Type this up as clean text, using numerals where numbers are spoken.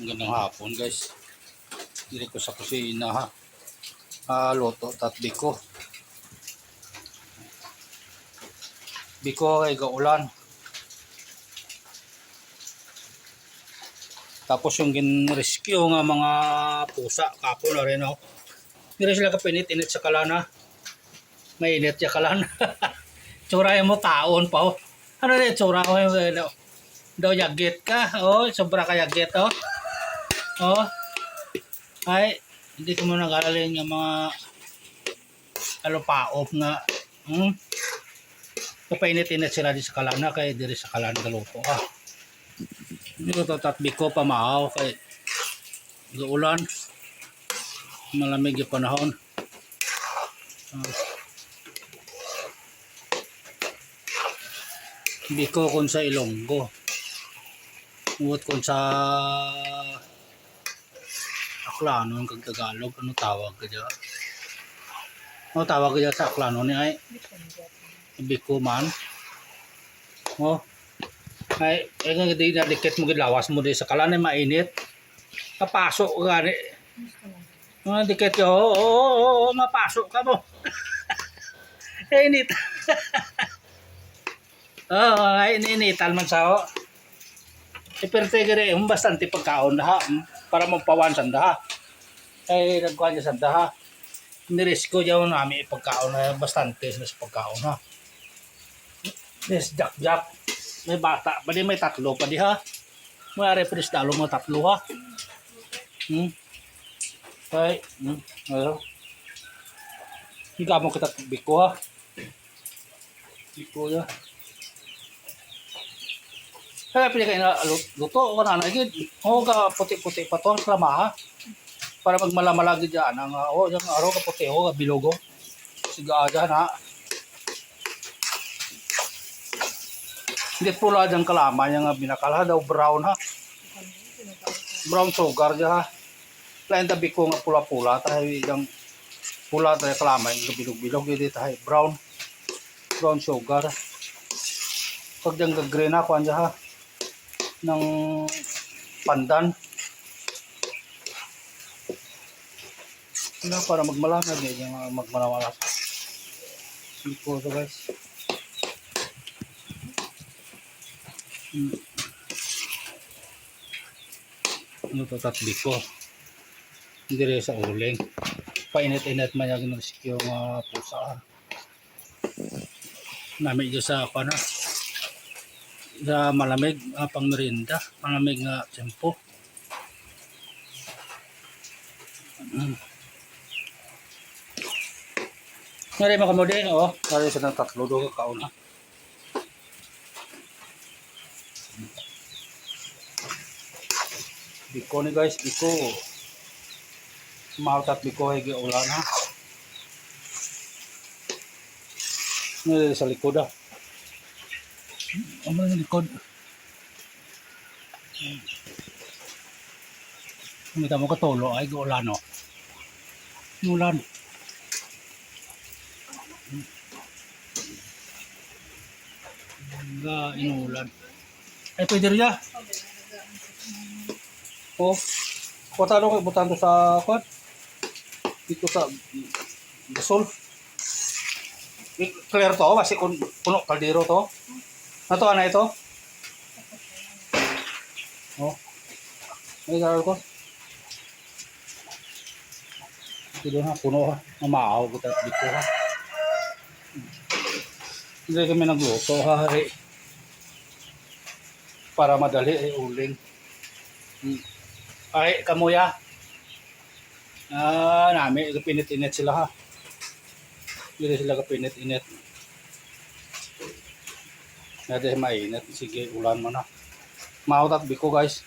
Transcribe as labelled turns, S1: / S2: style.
S1: Magandang hapon guys. Dili ko sa kusina ha. Loto tat biko. Biko ay gaulan. Tapos yung gin-rescue nga mga pusa kapon na rin oh. Dili sila kapinit-init sa kalana. Mainit ya kalana. Tsura mo taon pa oh. Ano rin tsura ko yung daw yagit ka. Oh, sobra ka yagit oh. Oh. Ay, hindi ko mo nag-alalin yung mga paop nga. Kapainit-init sila di sa kalana kaya diri sa kalana galuto ah. Dito tatbi ko pamahaw kay gaulan. Malamig yung panahon. Biko kun sa Ilonggo. Uwat kun sa Aklano ang Tagalog, ano tawag ka dyan? Ano tawag ka dyan sa Aklano ni ay? Biko man. Oh. Ay, nga di na dikit mo gilawas mo di sa kalana mainit. Papasok ka ni. Mga dikit yo, mapasok ka mo. Init. Ay iniinitan man sa ho. Iperte gire bastante pagkaon ha para mapawan sa daha. Ay nagkuha niya sa daha. Nirisiko diyan nami pagkaon na bastante sa pagkaon ha. Yes, jak. May bata, pwede may tatlo pa di ha. May refresh dalo mo tatlo ha. Ay, ano? Higa mo kita biko ha. Biko ya. Kaya pili kayo na luto ko na nagid. O ka puti-puti pa to sa ha. Para magmalamalagi diyan ang yung araw ka puti ka bilogo. Siga aja na. Hindi pula dyan kalaman yung binakala daw brown ha. Brown sugar dyan ha. Lain tabi ko nga pula-pula tayo yung pula tayo kalaman yung bilog-bilog hindi tayo brown sugar. Pag dyan gagreen ako dyan ha ng pandan na para magmalamag yung magmalamas ito so guys. Ano to tatbi ko hindi sa uling painit-init man yung rescue mga pusa namin dyan sa ako na sa malamig pang merienda malamig nga tiyempo. Nari makamudi nari sa ng tatlo do kaon ha. Biko ni guys, biko. Maltat biko ay giulan ha. Nari sa likod ha. Ano yung likod? Kumita mo katolo ay giulan o. Ulan. Inulan. Ay pwede rin ya. Kutano kayo butando sa kwan dito sa gasol clear to kasi puno kaldero to nato ana ito ay garo ko dito ha puno ha mamaaw kita dito ha hindi kami nagluto ha para madali ay uling ay kamuya nami kapinit-init sila ha hindi sila kapinit-init hindi mainit sige ulan mo na mautat biko guys